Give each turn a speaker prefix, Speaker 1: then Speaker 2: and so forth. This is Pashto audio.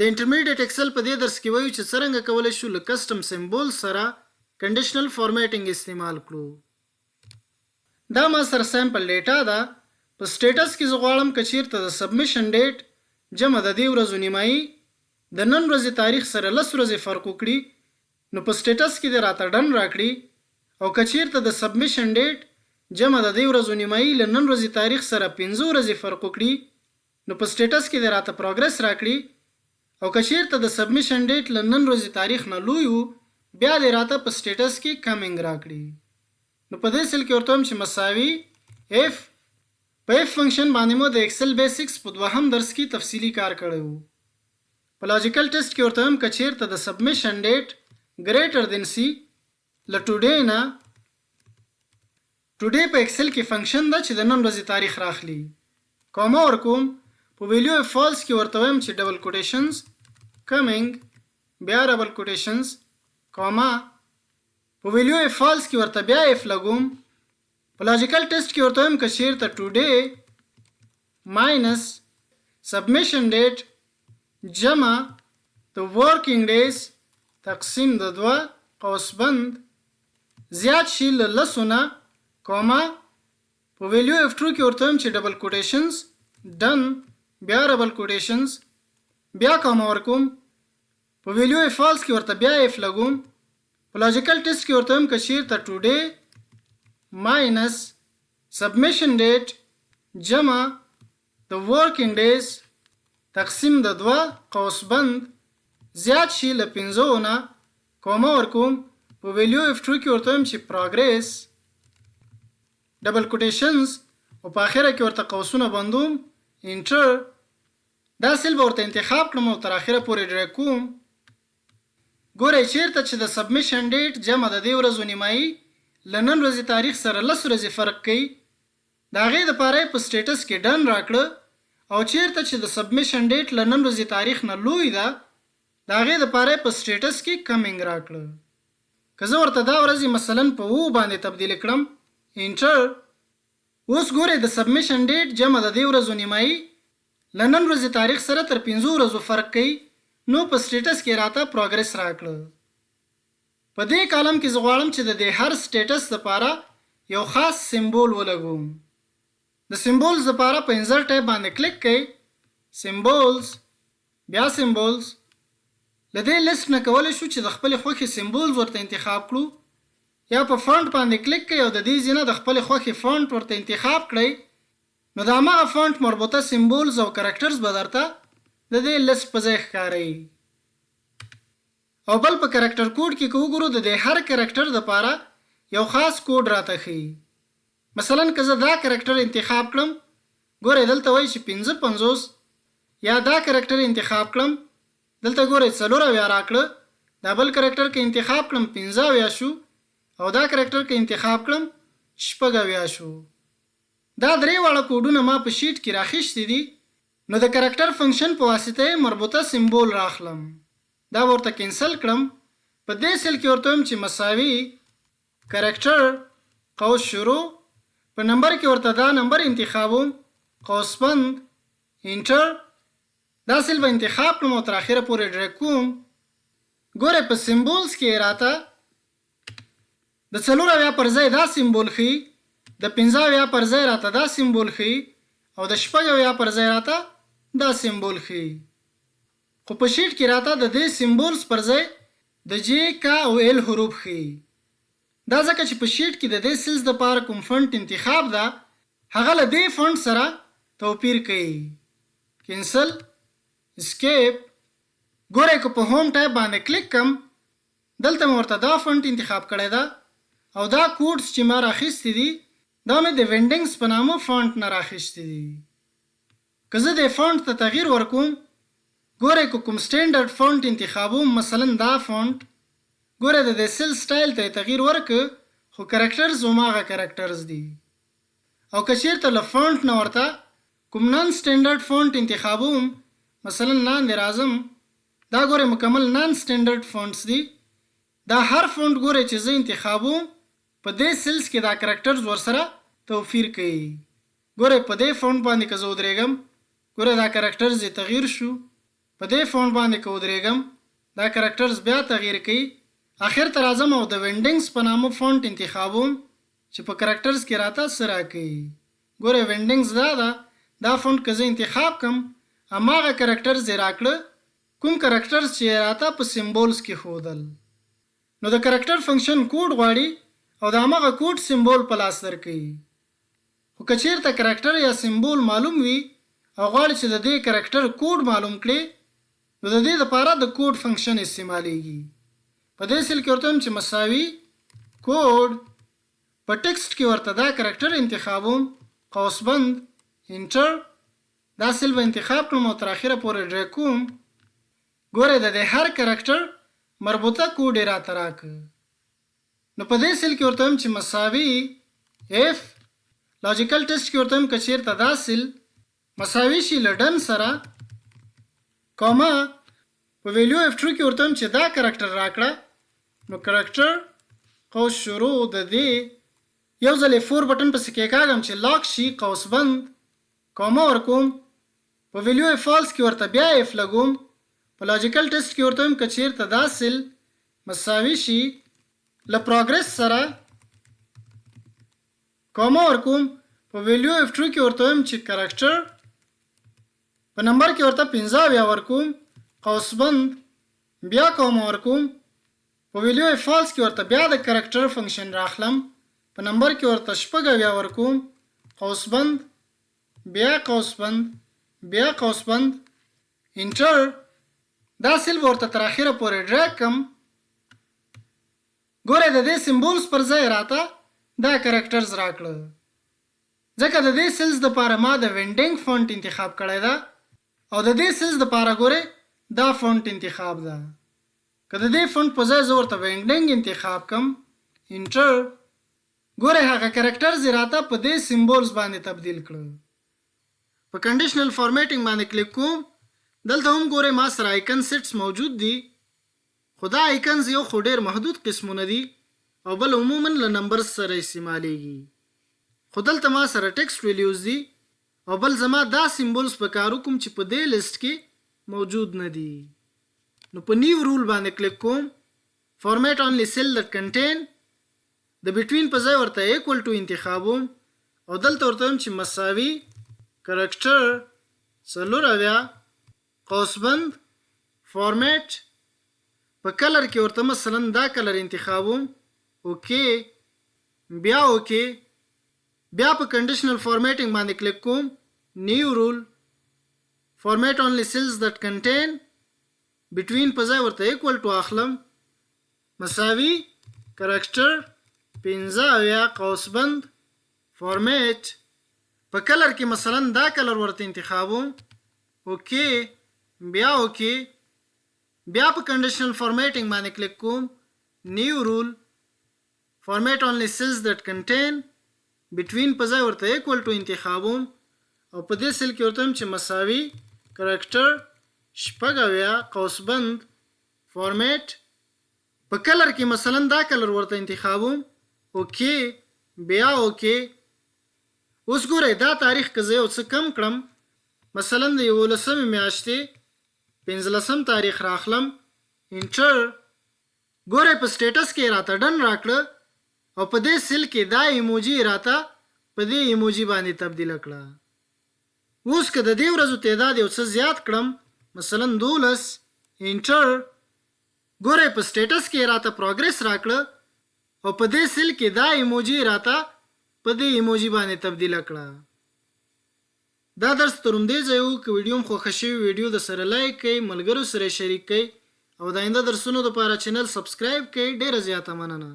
Speaker 1: د انټرمیډیټ ایکسل په دې درس کې وایو چې څرنګه کولی شو له کسټم سمبول سره کنډیشنل فارمیټینګ استعمال کړو. دا ما سره سیمپل ډیټا ده. په سټیټس کې زه غواړم که چیرته د سبمیشن ډیټ جمع د دې ورځو نیمایي د نن ورځې تاریخ سره 10 ورځې فرق وکړي، نو په سټیټس کې دې راته ډن راکړي. او که چیرته د سبمیشن ډیټ جمع د دې ورځو نیمایي له نن ورځې تاریخ سره 15 ورځې فرق وکړي، نو په سټیټس کې دې راته پروګرس راکړي. او که چیرته د سبمیشن ډیټ له نن ورځې تاریخ نه لوی وو، بیا دې راته په سټیټس کې کمینګ راکړي. نو په دې سل کې ورته هم چې مساوي اف. په اف فنکشن باندې مو د ایکسل بیسکس په دوهم درس کې تفصیلی کار کړی وو. په لاجیکل ټیسټ کې ورته هم که چیرته د سبمیشن ډیټ ګریټر دین سی له ټوډے نه ټوډے په ایکسل کې فنکشن ده چې د نن ورځې تاریخ راخلي، کومه ورکوم په ویلیو اف فالس کې ورته وایم چې ډبل کوټیشنز کمینګ بیا ډبل کوټیشنز کوما په ویلیو اف فالس کې ورته بیا اف لګوم. په لاجیکل ټیسټ کې ورته وایم که چیرته ټوډے ماینس سبمیشن ډیټ جمع د ورکینګ ډیز تقسیم د 2 قوس بند زیات شي له 10 نه کوما په ویلیو اف ټرو کې ورته وایم چې ډبل کوټیشنز ډن بیا ډبل کوټیشنز بیا کوما ورکوم. په ویلیو اف فالس کې ورته بیا اف لګوم. په لاجیکل ټیسټ کې ورته وایم که چیرته ټوډے ماینس سبمیشن ډیټ جمع د ورکینګ ډیز تقسیم د 2 قوس بند زیات شي له 15 نه کوما ورکوم. په ویلیو اف ټرو کې ورته وایم چې پروګرس ډبل کوټیشنز او په اخره کې ورته قوسونه بندوم انټر. دا سیل به ورته انتخاب کړم او تر اخره پورې ډریګ کوم. ګورئ چیرته چې د سبمیشن ډیټ جمع د دې ورځو نیمایي له نن ورځې تاریخ سره 10 ورځې فرق کوي، د هغې دپاره یې په سټیټس کې ډن راکړه. او چیرته چې د سبمیشن ډیټ له نن ورځې تاریخ نه لوی ده، د هغې دپاره یې په سټیټس کې کمینګ راکړه. که زه ورته دا ورځې مثلا په 2 باندې تبدیل کړم انټر. اوس ګورئ د سبمیشن ډیټ جمع د دې ورځو نیمایي له نن ورځې تاریخ سره تر 15 ورځو فرق کوي، نو په سټیټس کې راته پروګرس راکړه. په دې کالم کې زه غواړم چې د دې هر سټیټس لپاره یو خاص سمبول ولګوم. د سمبولز لپاره په انسرټ ټیب باندې کلیک کړئ، سمبولز بیا سمبولز. له دې لیست نه کولی شو چې د خپلې خوښې سمبولز ورته انتخاب کړو، یا په فونټ باندې کلیک کړئ او د دې ځای نه د خپلې خوښې فونټ ورته انتخاب کړئ، نو د هماغه فونټ مربوطه سمبولز او کرکټرز به درته د دې لیست په ځای ښکاري. او بل په کرکټر کوډ کې که وګورو د دې هر کرکټر دپاره یو خاص کوډ راته ښیي. مثلا که زه دا کرکټر انتخاب کړم، ګورئ دلته وایي چې 55، یا دا کرکټر انتخاب کړم دلته ګورئ 40 راکړه، دا بل کرکټر که انتخاب کړم 15 شو، او دا کرکټر که انتخاب کړم 6 شو. دا درې واړه کوډونه ما په شیټ کې راخیشتي دي، نو د کرکټر فنکشن په واسطه مربوطه سمبول راخلم. دا ورته کینسل کړم. په دې سیل کې ورته وایم چې مساوي کرکټر قوس شروع، په نمبر کې ورته دا نمبر انتخابوم قوس بند انټر. دا سیل به انتخاب کړم او تر اخره پورې ډریګ کوم. ګورئ په سمبولز کې راته د 40 پر ځای دا سمبول ښیي، د 15 پر ځای راته دا سمبول ښیي، او د 6 پر ځای راته دا سمبول ښیي. خو په شیټ کې راته د دې سمبولز پر ځای د جے کا او ایل حروف ښیي. دا ځکه چې په شیټ کې د دې سیلز دپاره کوم فونټ انتخاب ده هغه له دې فونټ سره توپیر کوي. کینسل اسکیپ. ګورئ که په هوم ټیب باندې کلیک کم، دلته مې ورته دا فونټ انتخاب کړی ده، او دا کوډز چې ما راخیستي دي دا مې د وینډنګز په نامه فونټ نه راخیستي دي. که زه دې فونټ ته تغییر ورکوم، ګورئ که کوم سټینډرډ فونټ انتخابوم، مثلا دا فونټ، ګورئ د دې سیل سټایل ته تغییر ورکړه، خو کرکټرز هماغه کرکټرز دي. او که چیرته له فونټ نه ورته کوم نان سټینډرډ فونټ انتخابوم، مثلا لاندې راځم، دا ګورئ مکمل نان سټینډرډ فونټس دي. دا هر فونټ ګورئ چې زه انتخابوم په دې سیلز کې دا کرکټرز ورسره توپیر کوي. ګورئ په دې فونټ باندې که زه ودرېږم، ګورئ دا کرکټرز یې تغییر شو، په په دې فونټ باندې که ودرېږم دا کرکټرز بیا تغییر کوي. اخر ته راځم او د وینډنګز په نامه فونټ انتخابوم چې په کرکټرز کې راته څه راکوي. ګوره وینډنګز دا فونټ که زه انتخاب کم هماغه کرکټرز یې راکړه کوم کرکټرز چې راته په سیمبولز کې ښودل. نو د کرکټر فنکشن کوډ غواړي او د هماغه کوډ سیمبول په لاس درکوي. خو که چېرته کرکټر یا سیمبول معلوم وي او غواړي چې د دې کرکټر کوډ معلوم کړي نو د دې لپاره د کوډ فنکشن استعمالیږي. په دې سیل کې ورته چې مساوي کوډ په ټکسټ کې ورته دا کرکټر انتخابوم قوسبند انټر دا سیل به انتخاب کړم او تر اخره پورې ډریګ کوم. ګوره د دې هر کرکټر مربوطه کوډ یې راته راکړه. نو په دې سیل کې ورته چې مساوي اف لاجیکل ټیسټ کې ورته که چېرته دا سیل مساوي شي له ډن سره کوما په ویلیو F2 کې ورته چې دا کرکټر راکړه نو کرکټر قوس شروع د دې یو ځل F4 بټن پسې کېکاږم چې لاک شي قوسبند کوما ورکوم په ویلیو فالس کې ورته بیا F لګوم په لاجیکل ټیسټ کې ورته که چېرته دا سیل مساوي شي له پروګرس سره کوما ورکوم په ویلیو F2 کې ورته چې کرکټر په نمبر کې ورته 15 ورکوم قوسبند بیا کوما ورکوم په ویلیو فالس کې ورته بیا د کرکټر فنکشن راخلم په نمبر کې ورته 16 ورکوم قوسبند بیا قوسبند بیا قوسبند انټر دا سیل ورته تر اخره پورې ډریګ کم. ګوره د دې سیمبولز پر ځای راته دا کرکټرز راکړه ځکه د دې سیلز دپاره ما د وینډنګ فونټ انتخاب کړی ده او د دې سیلز دپاره ګوره دا فونټ انتخاب ده. که د دې فونټ په ځای زه ورته وینډنګ انتخاب کم انټر ګوره هغه کرکټرز یې راته په دې سیمبولز باندې تبدیل کړه. په کنډیشنل فارمیټینګ باندې کلیک کوم. دلته هم ګوره ما سره آیکن سیټس موجود دي خو دا آیکنز یو خو ډېر محدود قسمونه دي او بل عموما له نمبرز سره استعمالیږي. خو دلته ما سره ټکسټ ویلیوز دي او بل زما دا سیمبولز په کار وکړم چې په دې لیست کې موجود نه دي. نو په نیو رول باندې کلیک کوم. فارمیټ اونلی سیل دیٹ کنټین د بټوین په ځای ورته ایکول ټو انتخابوم او دلته ورته چې مساوي کرکټر 4 قوسبند فارمیټ په کلر کې ورته مثلا دا کلر انتخابوم اوکې بیا اوکې بیا په کنډیشنل فارمیټینګ باندې کلیک کوم. نیو رول فارمیټ اونلی سیلز دیٹ کنټین بټوین په ځای ورته ایکول ټو اخلم مساوي کرکټر 15 قوسبند فارمیټ په کلر کې مثلا دا کلر ورته انتخابوم اوکې بیا اوکې بیا په کنډیشنل فارمیټینګ باندې کلیک کوم. نیو رول فارمیټ اونلی سیلز دیٹ کنټین بټوین په ځای ورته ایکول ټو انتخابوم او په دې سیل کې ورته چې مساوي کرکټر 16 قوسبند فارمیټ په کلر کې مثلا دا کلر ورته انتخابوم اوکې بیا اوکې. اوس ګوره دا تاریخ که زه یو څه کم کړم مثلا د 11 میاشتې 15 تاریخ راخلم انټر ګوره په سټیټس کې راته ډن راکړه او په دې سیل کې دا ایموجي راته په دې ایموجي باندې تبدیل کړه. اوس که د دې ورځو تعداد یو څه زیات کړم مثلا 12 انټر ګوره په سټیټس کې راته پروګرس راکړه او په دې سیل کې دا ایموجي راته په دې ایموجي باندې تبدیل کړه. دا درس تر همدې ځای و. که ویډیو مو خوښه شوي ویډیو د سره لایک کړئ ملګرو سره شریک کړئ او د آینده درسونو لپاره چینل سبسکرایب کړئ. ډیره زیاته مننه.